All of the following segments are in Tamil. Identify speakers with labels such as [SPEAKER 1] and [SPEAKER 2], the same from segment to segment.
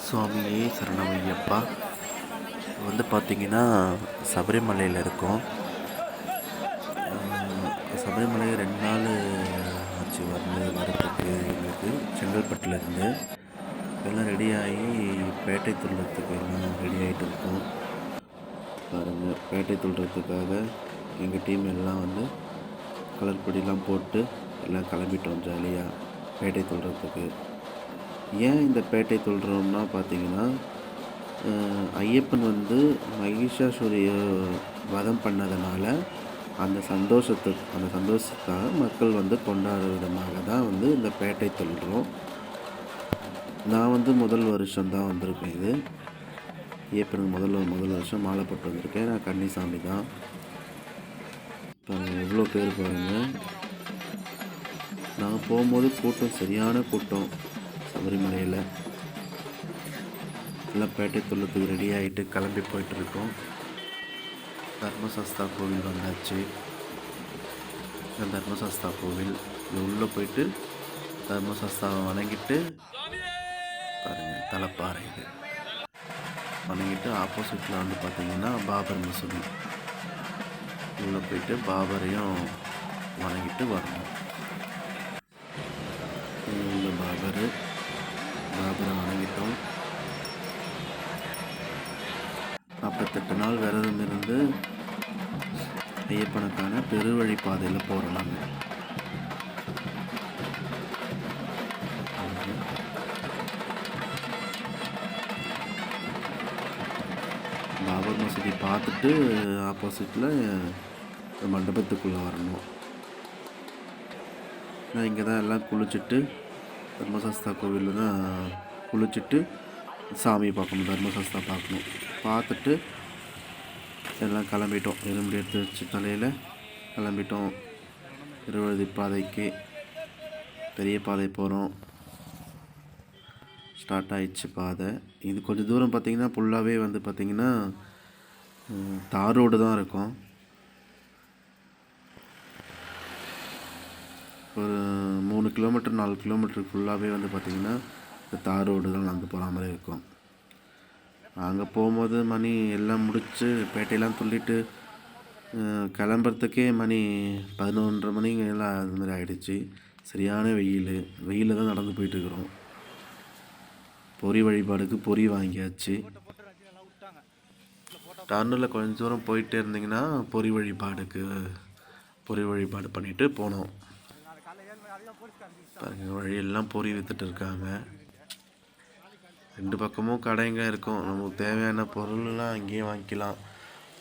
[SPEAKER 1] சுவாமியே சரணமையப்பா. பார்த்திங்கன்னா சபரிமலையில் இருக்கோம். சபரிமலை 2 நாள் ஆச்சு வரத்துக்கு. எங்களுக்கு செங்கல்பட்டுலேருந்து எல்லாம் ரெடியாகி பேட்டை துள்ளுறதுக்கு எல்லாம் ரெடி ஆகிட்டு இருக்கோம். பாருங்கள், பேட்டை துள்ளுறதுக்காக எங்கள் டீம் எல்லாம் கலர் பொடியெலாம் போட்டு எல்லாம் கிளம்பிட்டோம் ஜாலியாக பேட்டை துள்ளுறதுக்கு. ஏன் இந்த பேட்டை துள்ளுறோம்னா பார்த்திங்கன்னா, ஐயப்பன் மகிஷாசுரிய வதம் பண்ணதுனால அந்த சந்தோஷத்துக்காக மக்கள் கொண்டாடுற விதமாக தான் இந்த பேட்டை துள்ளுறோம். நான் முதல் வருஷம்தான் வந்திருக்கேன். இது ஐயப்பனுக்கு முதல் வருஷம் மாலை போட்டு வந்திருக்கேன். நான் கன்னிசாமி தான். பாருங்கள் எவ்வளோ பேர் பாருங்கள். நாங்கள் போகும்போது கூட்டம், சரியான கூட்டம். சபரிமலையில் எல்லாம் பேட்டை துள்ளத்துக்கு ரெடி ஆகிட்டு கிளம்பி போயிட்டுருக்கோம். தர்மசாஸ்தா கோவில் வந்தாச்சு. தர்மசாஸ்தா கோவில் உள்ளே போயிட்டு தர்மசாஸ்தாவை வணங்கிட்டு பாருங்கள், தலைப்பாறை இது வணங்கிட்டு ஆப்போசிட்டில் பார்த்திங்கன்னா பாபர் மசூதி. உள்ளே போயிட்டு பாபரையும் வணங்கிட்டு வரணும். பாபரை வணங்கிட்டோம். 48 நாள் விரதம் இருந்து ஐயப்பனுக்கான பெருவழிப்பாதையில் போகிறோம். நாங்கள் பாபர் மசூதி பார்த்துட்டு ஆப்போசிட்டில் மண்டபத்துக்குள்ளே வரணும். நான் இங்கே தான் எல்லாம் குளிச்சுட்டு தர்மசாஸ்தா கோவிலில் தான் குளிச்சுட்டு சாமி பார்க்கணும், தர்மசாஸ்தா பார்க்கணும். பார்த்துட்டு எல்லாம் கிளம்பிட்டோம். எலும்பு எடுத்து வச்சு தலையில் கிளம்பிட்டோம். திருவழுதி பாதைக்கு, பெரிய பாதை போகிறோம். ஸ்டார்ட் ஆகிடுச்சு பாதை. இது கொஞ்சம் தூரம் பார்த்திங்கன்னா ஃபுல்லாகவே பார்த்திங்கன்னா தார் ரோடு தான் இருக்கும். ஒரு 3 கிலோமீட்டர் 4 கிலோமீட்டருக்கு ஃபுல்லாகவே பார்த்திங்கன்னா இந்த தார் ரோடு தான் நடந்து போகிற மாதிரி இருக்கும். அங்கே போகும்போது மணி எல்லாம் முடித்து பேட்டையெல்லாம் துள்ளிட்டு கிளம்புறதுக்கே மணி 11:30 மணிக்கு எல்லாம் அது மாதிரி ஆகிடுச்சு. சரியான வெயிலில் தான் நடந்து போயிட்டுருக்குறோம். பொறி வழிபாடுக்கு பொறி வாங்கியாச்சு. டர்னில் கொஞ்சம் தூரம் போயிட்டே இருந்தீங்கன்னா பொறி வழிபாடு பண்ணிவிட்டு போனோம். பாருங்கள், வழியெல்லாம் பொறி விற்றுட்டு இருக்காங்க. 2 பக்கமும் கடைங்க இருக்கும். நமக்கு தேவையான பொருள்லாம் அங்கேயே வாங்கிக்கலாம்.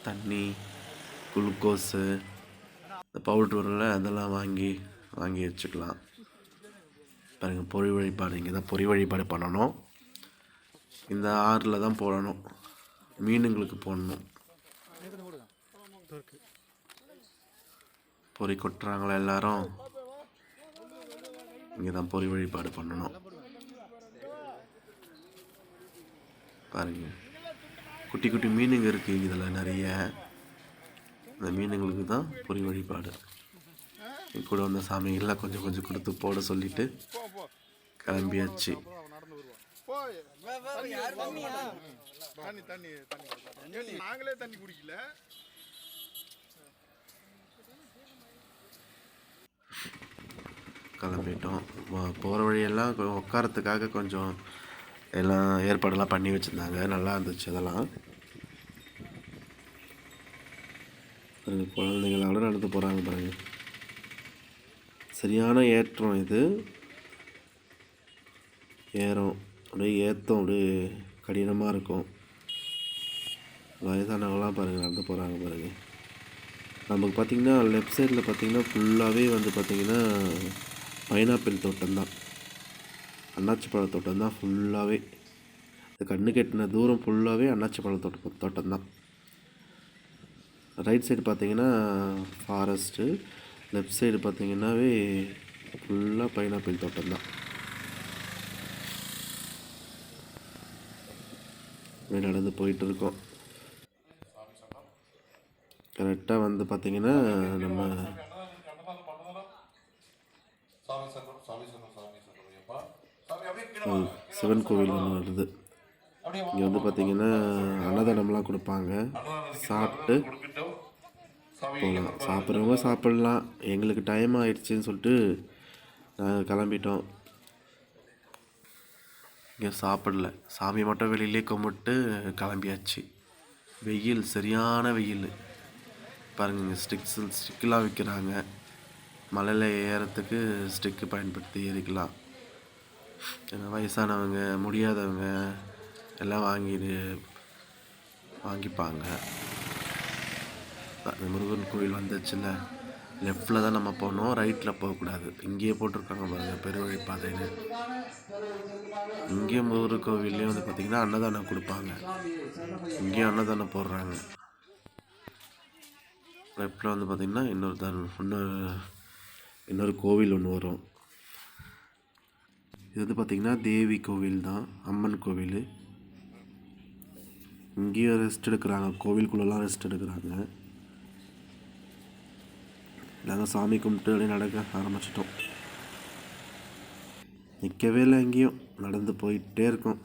[SPEAKER 1] தண்ணி, குளுக்கோஸு, இந்த பவுட்ரு அதெல்லாம் வாங்கி வச்சுக்கலாம். பாருங்கள், பொறி வழிபாடு இங்கே தான் பொறி வழிபாடு பண்ணணும். இந்த ஆறில் தான் போடணும். மீனுங்களுக்கு போடணும். பொறி கொட்டுறாங்களா எல்லாரும். இங்கே தான் பொறி வழிபாடு பண்ணணும். பாருங்கள், குட்டி குட்டி மீனுங்க இருக்குது இதில் நிறைய. அந்த மீனுங்களுக்கு தான் பொறி வழிபாடு. கூட வந்த சாமிகள்லாம் கொஞ்சம் கொஞ்சம் கொடுத்து போட சொல்லிட்டு கிளம்பியாச்சு. கிளம்பிட்டோம். போகிற வழியெல்லாம் உட்காரத்துக்காக கொஞ்சம் எல்லாம் ஏற்பாடெல்லாம் பண்ணி வச்சுருந்தாங்க. நல்லா இருந்துச்சு அதெல்லாம். குழந்தைங்களோட நடந்து போகிறாங்க பாருங்க. சரியான ஏற்றம் இது. அப்படியே அப்படியே கடினமாக இருக்கும். வயதானவங்களாம் பாருங்கள் நடந்து போகிறாங்க பாருங்கள். நமக்கு பார்த்திங்கன்னா லெஃப்ட் சைடில் பார்த்திங்கன்னா ஃபுல்லாகவே பார்த்திங்கன்னா பைனாப்பிள் தோட்டம்தான், அன்னாச்சி பழ தோட்டம் தான் ஃபுல்லாகவே. இந்த கண்ணு கெட்டின தூரம் ஃபுல்லாகவே அன்னாச்சி பழ தோட்டம்தான். ரைட் சைடு பார்த்திங்கன்னா ஃபாரஸ்ட்டு, லெஃப்ட் சைடு பார்த்திங்கன்னாவே ஃபுல்லாக பைனாப்பிள் தோட்டம்தான். நடந்து போயிட்டுருக்கோம். கரெக்டாக பார்த்திங்கன்னா நம்ம சிவன் கோவில் ஒன்று வருது. இங்கே வந்து பார்த்திங்கன்னா அன்னதானம்லாம் கொடுப்பாங்க. சாப்பிட்டு போகலாம். சாப்பிட்றவங்க சாப்பிட்லாம். எங்களுக்கு டைம் ஆயிடுச்சுன்னு சொல்லிட்டு நாங்கள் கிளம்பிட்டோம். இங்கே சாப்பிடல, சாமி மட்டும் வெளியிலே கும்பிட்டு கிளம்பியாச்சு. வெயில், சரியான வெயில் பாருங்க. ஸ்டிக்கெலாம் விற்கிறாங்க. மலையில் ஏறத்துக்கு ஸ்டிக்கு பயன்படுத்தி ஏறிக்கலாம். ஏன்னா வயசானவங்க, முடியாதவங்க எல்லாம் வாங்கிப்பாங்க. அந்த முருகன் கோயில் வந்துச்சுல்ல, லெஃப்டில் தான் நம்ம போகணும், ரைட்டில் போகக்கூடாது. இங்கேயே போட்டிருக்காங்க பாருங்கள், பெருவழி பாதைன்னு. இங்கேயும் முருகர் கோவில்லையும் வந்து பார்த்திங்கன்னா அன்னதானம் கொடுப்பாங்க. இங்கேயும் அன்னதானம் போடுறாங்க. லெஃப்டில் வந்து பார்த்திங்கன்னா இன்னொரு கோவில் ஒன்று வரும். இது வந்து பார்த்திங்கன்னா தேவி கோவில் தான், அம்மன் கோவில். இங்கேயும் ரெஸ்ட் எடுக்கிறாங்க, கோவிலுக்குள்ளெல்லாம் ரெஸ்ட் எடுக்கிறாங்க. நாங்கள் சாமி கும்பிட்டு அப்படியே நடக்க ஆரம்பிச்சிட்டோம். நிற்கவே இல்லை, எங்கேயும் நடந்து போயிட்டே இருக்கோம்.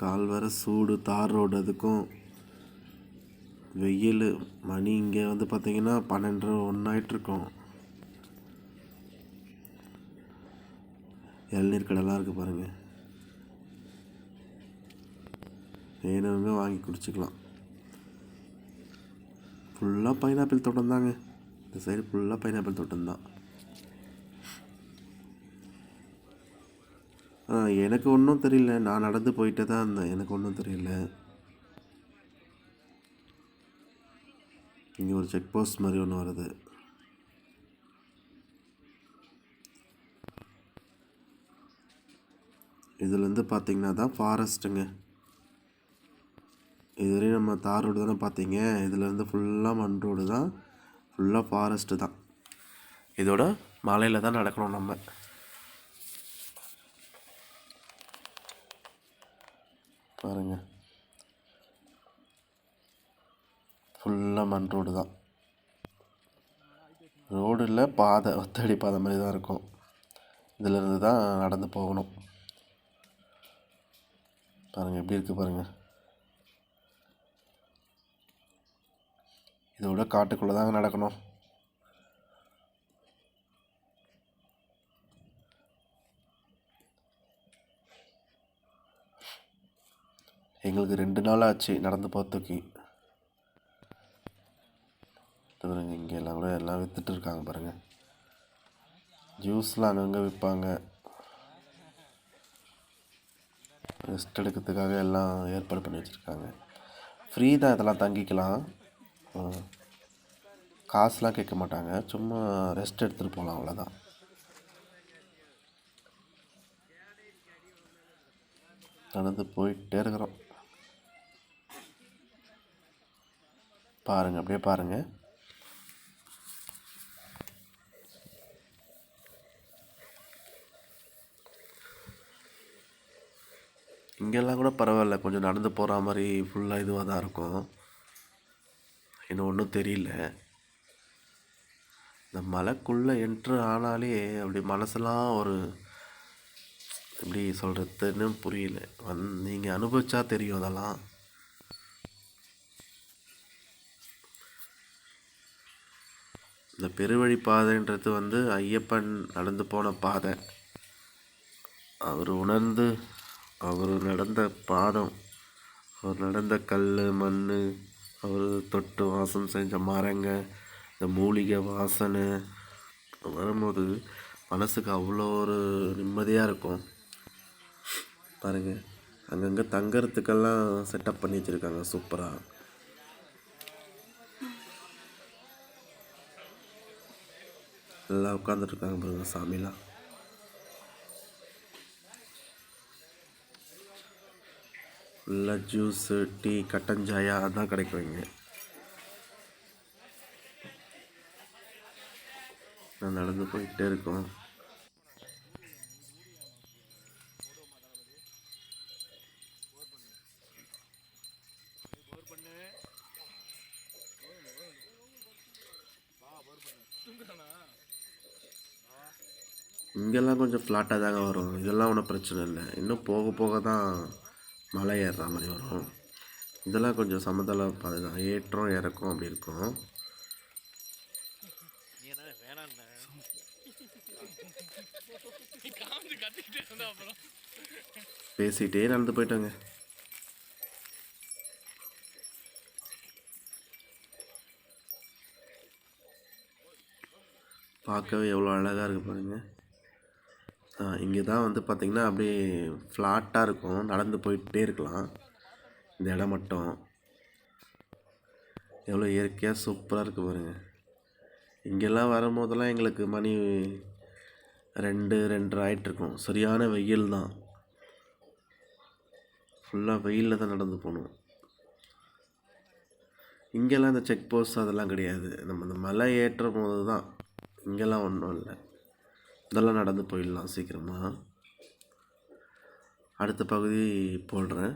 [SPEAKER 1] கால் வர சூடு, தார் ரோடு, அதுக்கும் வெயில். மணி இங்கே வந்து பார்த்திங்கன்னா 12, 1 ஆகிட்டுருக்கோம். இளநீர் கடைலாம் இருக்குது பாருங்கள், வேணுங்க வாங்கி குடிச்சிக்கலாம். ஃபுல்லாக பைனாப்பிள் தோட்டம் தாங்க. இந்த சைடு ஃபுல்லாக பைனாப்பிள் தோட்டம் தான். எனக்கு ஒன்றும் தெரியல, நான் நடந்து போயிட்டே தான் இருந்தேன், எனக்கு ஒன்றும் தெரியல. இங்கே ஒரு செக் போஸ்ட் மாதிரி ஒன்று வருது. இதுலேருந்து பார்த்திங்கன்னா தான் ஃபாரஸ்ட்டுங்க. இதுவரையும் நம்ம தார் ரோடு தானே பார்த்தீங்க, இதுலேருந்து ஃபுல்லாக மண் ரோடு தான், ஃபுல்லாக ஃபாரஸ்ட்டு தான். இதோட மலையில் தான் நடக்கணும் நம்ம. பாருங்க, ஃபுல்லாக மண் ரோடு தான். ரோடு இல்லை, பாதை, ஒத்தடி பாதை மாதிரி தான் இருக்கும். இதிலேருந்து தான் நடந்து போகணும். பாருங்கள் எப்படி இருக்குது பாருங்கள். இதோட காட்டுக்குள்ளே தாங்க நடக்கணும். எங்களுக்கு 2 நாள் ஆச்சு நடந்து போகிறதுக்கு. பாருங்கள், இங்கே எல்லாம் கூட எல்லாம் விற்றுட்டு இருக்காங்க பாருங்கள். ஜூஸ்லாம் அங்கங்கே விற்பாங்க. ரெஸ்ட் எடுக்கிறதுக்காக எல்லாம் ஏற்பாடு பண்ணி வச்சுருக்காங்க. ஃப்ரீ தான், இதெல்லாம் தங்கிக்கலாம், காசுலாம் கேட்க மாட்டாங்க. சும்மா ரெஸ்ட் எடுத்துகிட்டு போகலாம், அவ்வளோதான். நடந்து போயிட்டே இருக்கிறோம். பாருங்கள், அப்படியே பாருங்கள். இங்கெல்லாம் கூட பரவாயில்ல, கொஞ்சம் நடந்து போகிற மாதிரி ஃபுல்லாக இதுவாக தான் இருக்கும். இன்னும் ஒன்றும் தெரியல. இந்த மலைக்குள்ளே என்ட்ரு ஆனாலே அப்படி மனசெல்லாம் ஒரு எப்படி சொல்கிறதுன்னு புரியல. நீங்கள் அனுபவிச்சா தெரியும் அதெல்லாம். இந்த பெருவழி பாதைன்றது வந்து ஐயப்பன் நடந்து போன பாதை. அவர் உணர்ந்து, அவர் நடந்த பாதம், அவர் நடந்த கல், மண், அவர் தொட்டு வாசம் செஞ்ச மரங்க, இந்த மூலிகை வாசனை வரும்போது மனசுக்கு அவ்வளோ ஒரு நிம்மதியாக இருக்கும். பாருங்கள், அங்கங்கே தங்கறதுக்கெல்லாம் செட்டப் பண்ணி வச்சுருக்காங்க சூப்பராக. எல்லாம் உட்காந்துட்ருக்காங்க பாருங்கள் சாமிலாம். ஃபுல்லாக ஜூஸு, டீ, கட்டஞ்சாயா அதான் கிடைக்கும் இங்கே. நான் நடந்து போயிட்டே இருக்கோம். இங்கெல்லாம் கொஞ்சம் ஃப்ளாட்டாக தாங்க வரும். இதெல்லாம் ஒன்றும் பிரச்சனை இல்லை. இன்னும் போக போக தான் மலை ஏறுற மாதிரி வரும். இதெல்லாம் கொஞ்சம் சமதள பாதை தான். ஏற்றம் இறக்கம் அப்படி இருக்கும். பேசிகிட்டே நடந்து போயிட்டாங்க. பார்க்கவே எவ்வளோ அழகாக இருக்குது பாருங்க. இங்கே தான் வந்து பார்த்திங்கன்னா அப்படியே ஃப்ளாட்டாக இருக்கும். நடந்து போயிட்டே இருக்கலாம். இந்த இடம் மட்டும் எவ்வளோ இயற்கையாக சூப்பராக இருக்குது பாருங்க. இங்கெல்லாம் வரும்போதெல்லாம் எங்களுக்கு மணி 2, 2:30 ஆகிட்டுருக்கும். சரியான வெயில் தான். ஃபுல்லாக வெயிலில் தான் நடந்து போகணும். இங்கெல்லாம் இந்த செக் போஸ்ட் அதெல்லாம் கிடையாது. நம்ம இந்த மலை ஏற்றும் போது தான். இங்கெல்லாம் ஒன்றும் இல்லை. இதெல்லாம் நடந்து போயிடலாம் சீக்கிரமாக. அடுத்த பகுதி போடுறேன்.